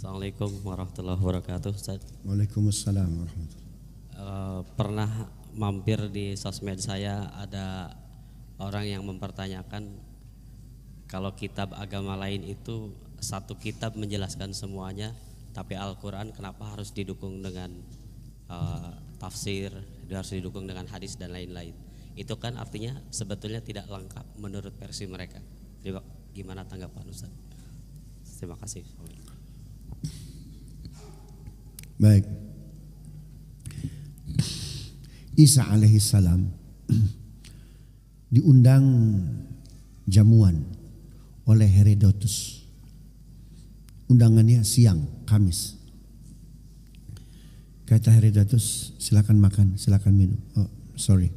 Assalamualaikum warahmatullahi wabarakatuh, Ustaz. Waalaikumsalam warahmatullahi. Pernah mampir di sosmed saya, ada orang yang mempertanyakan kalau kitab agama lain itu satu kitab menjelaskan semuanya, tapi Al-Quran kenapa harus didukung dengan tafsir, harus didukung dengan hadis dan lain-lain. Itu kan artinya sebetulnya tidak lengkap menurut versi mereka. Gimana tanggapan Ustaz? Terima kasih. Baik. Isa alaihissalam diundang jamuan oleh Herodotus. Undangannya siang, Kamis. Kata Herodotus, silakan makan, silakan minum. Oh, sorry,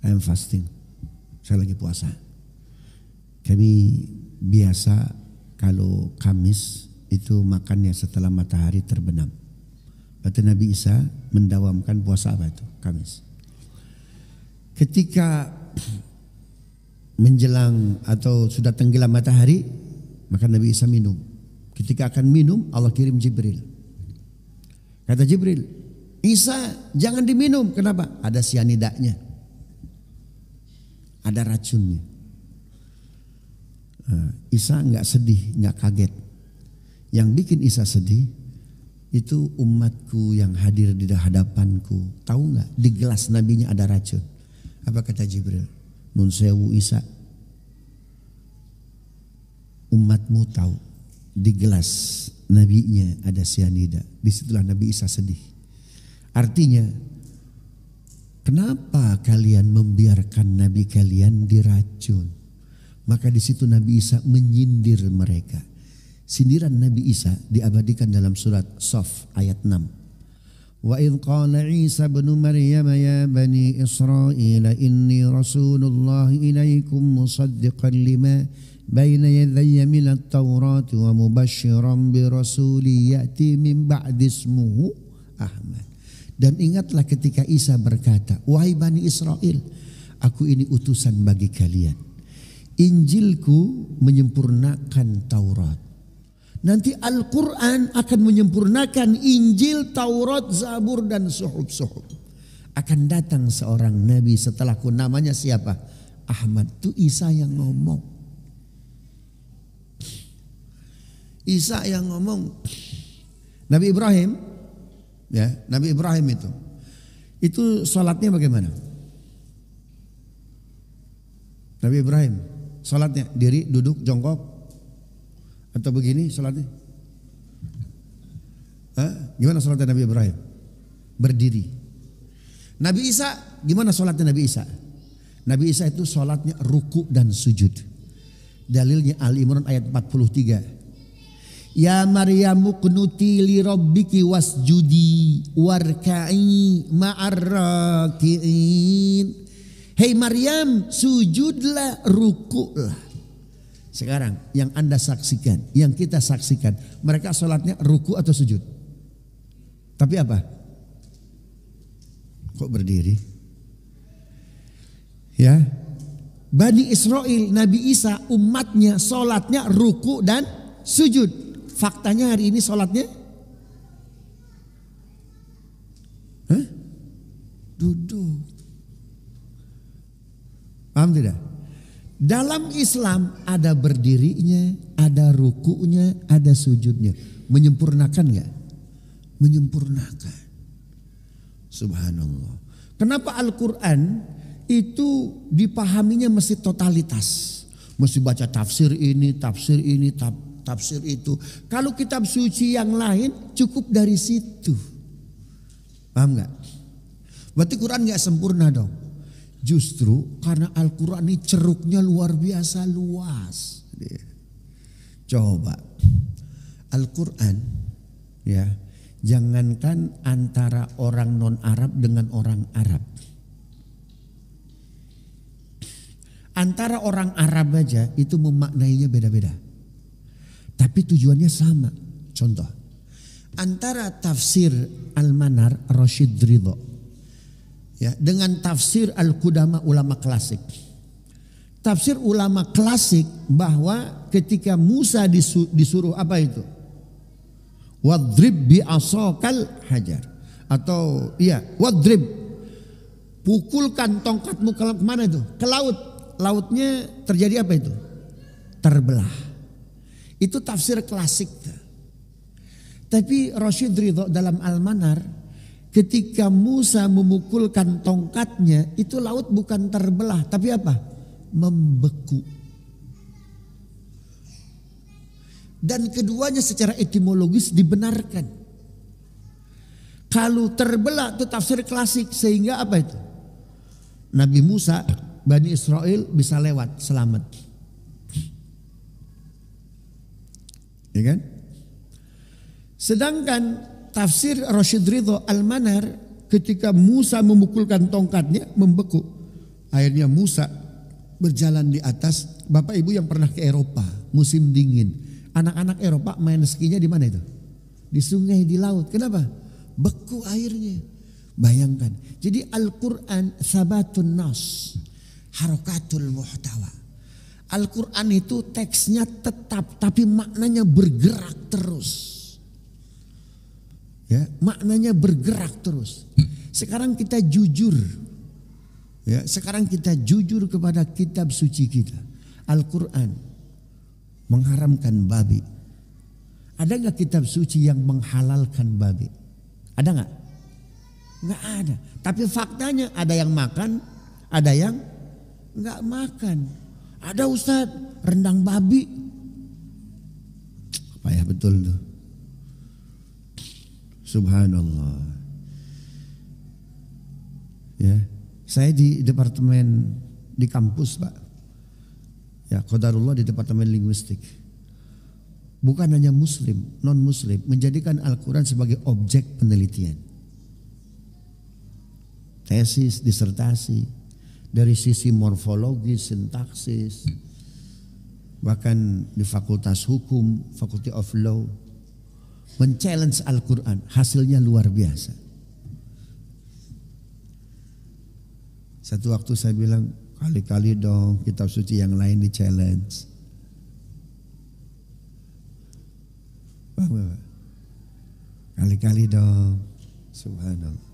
I am fasting. Saya lagi puasa. Kami biasa kalau Kamis itu makannya setelah matahari terbenam. Kata Nabi Isa mendawamkan puasa apa itu? Kamis. Ketika menjelang atau sudah tenggelam matahari, maka Nabi Isa minum. Ketika akan minum, Allah kirim Jibril. Kata Jibril, Isa jangan diminum. Kenapa? Ada sianidanya, ada racunnya. Isa nggak sedih, nggak kaget. Yang bikin Isa sedih itu umatku yang hadir di hadapanku. Tahu nggak? Di gelas nabinya ada racun. Apa kata Jibril? Nun sewu Isa, umatmu tahu di gelas nabinya ada sianida. Disitulah Nabi Isa sedih. Artinya, kenapa kalian membiarkan nabi kalian diracun? Maka di situ Nabi Isa menyindir mereka. Sindiran Nabi Isa diabadikan dalam surat Shaf ayat 6. Wa idh qala Isa ibn Maryam ya bani Israil inni rasulullah ilaikum musaddiqan lima baina yadayya minat taurat wa mubashiran bi rasuli ya'ti min ba'di ismuhu Ahmad. Dan ingatlah ketika Isa berkata, wahai bani Israel, aku ini utusan bagi kalian. Injilku menyempurnakan Taurat. Nanti Al-Quran akan menyempurnakan Injil, Taurat, Zabur dan Suhuf-Suhuf. Akan datang seorang Nabi setelahku, namanya siapa? Ahmad. Itu Isa yang ngomong. Isa yang ngomong. Nabi Ibrahim, ya, Nabi Ibrahim itu sholatnya bagaimana? Nabi Ibrahim sholatnya diri, duduk, jongkok, atau begini sholatnya? Gimana sholatnya Nabi Ibrahim? Berdiri. Nabi Isa gimana sholatnya Nabi Isa? Nabi Isa itu sholatnya ruku dan sujud. Dalilnya Ali Imran ayat 43. Ya Maryamu kunuti li rabbiki wasjudi warka'i ma'ar raki'in. Hei Maryam, sujudlah, rukuklah. Sekarang yang Anda saksikan, yang kita saksikan, mereka sholatnya ruku atau sujud? Tapi apa? Kok berdiri? Ya, Bani Israel, Nabi Isa, umatnya sholatnya ruku dan sujud. Faktanya hari ini sholatnya duduk. Paham tidak? Dalam Islam ada berdirinya, ada rukunya, ada sujudnya. Menyempurnakan enggak? Menyempurnakan. Subhanallah. Kenapa Al-Quran itu dipahaminya mesti totalitas? Mesti baca tafsir ini, tafsir itu. Kalau kitab suci yang lain cukup dari situ. Paham enggak? Berarti Quran enggak sempurna dong. Justru karena Al-Quran ini ceruknya luar biasa luas. Coba Al-Quran, ya, jangankan antara orang non-Arab dengan orang Arab. Antara orang Arab aja itu memaknainya beda-beda. Tapi tujuannya sama. Contoh, antara tafsir Al-Manar Rashid Ridho, ya, dengan tafsir Al-Qudama ulama klasik. Tafsir ulama klasik bahwa ketika Musa disuruh apa itu? Wadrib bi asokal hajar. Atau iya, wadrib, pukulkan tongkatmu ke mana itu? Ke laut. Lautnya terjadi apa itu? Terbelah. Itu tafsir klasik. Tapi Rashid Ridho dalam Al-Manar, ketika Musa memukulkan tongkatnya, itu laut bukan terbelah, tapi apa? Membeku. Dan keduanya secara etimologis dibenarkan. Kalau terbelah itu tafsir klasik, sehingga apa itu? Nabi Musa, Bani Israel bisa lewat selamat. Ya kan? Sedangkan tafsir Rashid Ridho Al-Manar, ketika Musa memukulkan tongkatnya membeku. Akhirnya Musa berjalan di atas. Bapak Ibu yang pernah ke Eropa musim dingin, anak-anak Eropa main skinya di mana itu? Di sungai, di laut. Kenapa? Beku airnya. Bayangkan. Jadi Al-Quran sabatun nas, harakatul muhtawa. Al-Quran itu teksnya tetap, tapi maknanya bergerak terus. Ya, maknanya bergerak terus. Sekarang kita jujur. Ya, sekarang kita jujur kepada kitab suci kita. Al-Quran mengharamkan babi. Ada nggak kitab suci yang menghalalkan babi? Ada nggak? Nggak ada. Tapi faktanya ada yang makan, ada yang nggak makan. Ada Ustadz rendang babi. Apa ya, betul tuh. Subhanallah. Ya, saya di departemen di kampus, Pak. Ya, qadarullah di departemen linguistik. Bukan hanya muslim, non muslim menjadikan Al-Quran sebagai objek penelitian. Tesis, disertasi dari sisi morfologi, sintaksis. Bahkan di Fakultas Hukum, Faculty of Law, men-challenge Al-Quran, hasilnya luar biasa. Satu waktu saya bilang, kali-kali dong kitab suci yang lain di-challenge. Paham gak? Kali-kali dong. Subhanallah.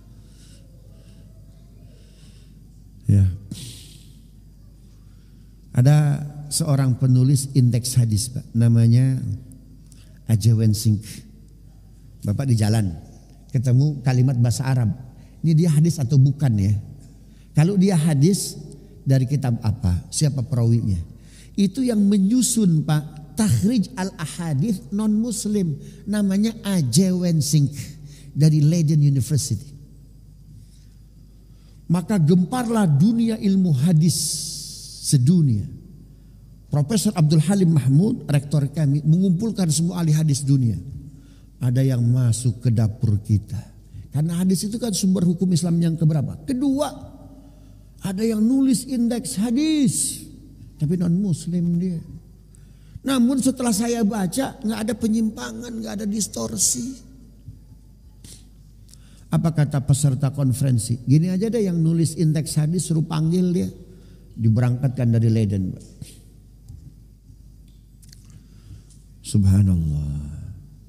Ya. Ada seorang penulis indeks hadis, Pak, namanya Ajewen Sink. Bapak di jalan ketemu kalimat bahasa Arab, ini dia hadis atau bukan ya? Kalau dia hadis, dari kitab apa? Siapa perawinya? Itu yang menyusun, Pak, Takhrij al-Ahadits non muslim, namanya Ajewen Sink dari Leiden University. Maka gemparlah dunia ilmu hadis sedunia. Profesor Abdul Halim Mahmud, rektor kami, mengumpulkan semua ahli hadis dunia. Ada yang masuk ke dapur kita. Karena hadis itu kan sumber hukum Islam yang keberapa? Kedua. Ada yang nulis indeks hadis, tapi non muslim dia. Namun setelah saya baca, nggak ada penyimpangan, nggak ada distorsi. Apa kata peserta konferensi? Gini aja deh, yang nulis indeks hadis suruh panggil dia, diberangkatkan dari Leiden. Subhanallah.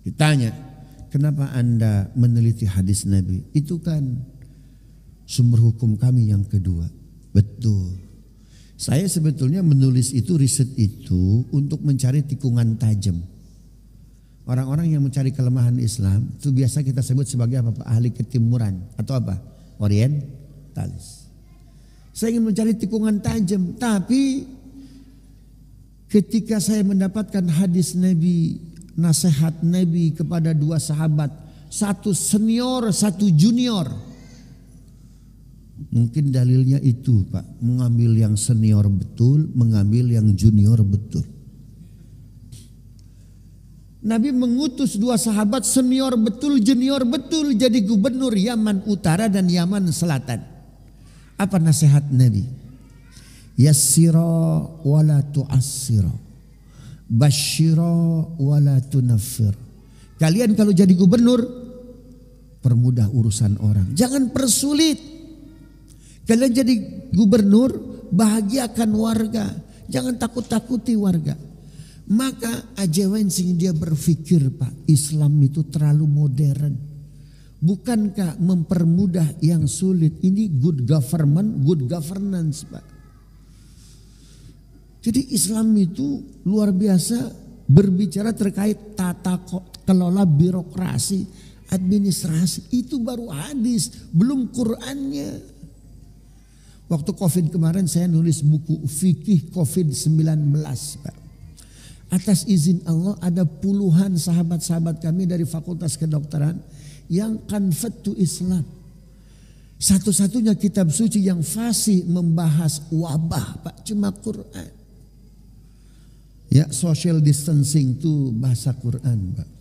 Ditanya, kenapa Anda meneliti hadis Nabi? Itu kan sumber hukum kami yang kedua. Betul. Saya sebetulnya menulis itu, riset itu untuk mencari tikungan tajam. Orang-orang yang mencari kelemahan Islam itu biasa kita sebut sebagai apa? Ahli ketimuran atau apa? Orientalis. Saya ingin mencari tikungan tajam, tapi ketika saya mendapatkan hadis Nabi, nasihat Nabi kepada dua sahabat, satu senior, satu junior. Mungkin dalilnya itu, Pak, mengambil yang senior betul, mengambil yang junior betul. Nabi mengutus dua sahabat senior betul, junior betul, jadi gubernur Yaman Utara dan Yaman Selatan. Apa nasihat Nabi? Yassira wala tu'assira, basyira wala tunaffir. Kalian kalau jadi gubernur, permudah urusan orang, jangan persulit. Kalian jadi gubernur, bahagiakan warga, jangan takut-takuti warga. Maka ajawen sing dia berpikir, Pak, Islam itu terlalu modern. Bukankah mempermudah yang sulit? Ini good government, good governance, Pak. Jadi Islam itu luar biasa berbicara terkait tata kelola birokrasi, administrasi. Itu baru hadis, belum Qur'annya. Waktu COVID kemarin saya nulis buku Fikih COVID-19, Pak. Atas izin Allah ada puluhan sahabat-sahabat kami dari Fakultas Kedokteran yang convert to Islam. Satu-satunya kitab suci yang fasih membahas wabah, Pak, cuma Quran. Ya, social distancing itu bahasa Quran, Pak.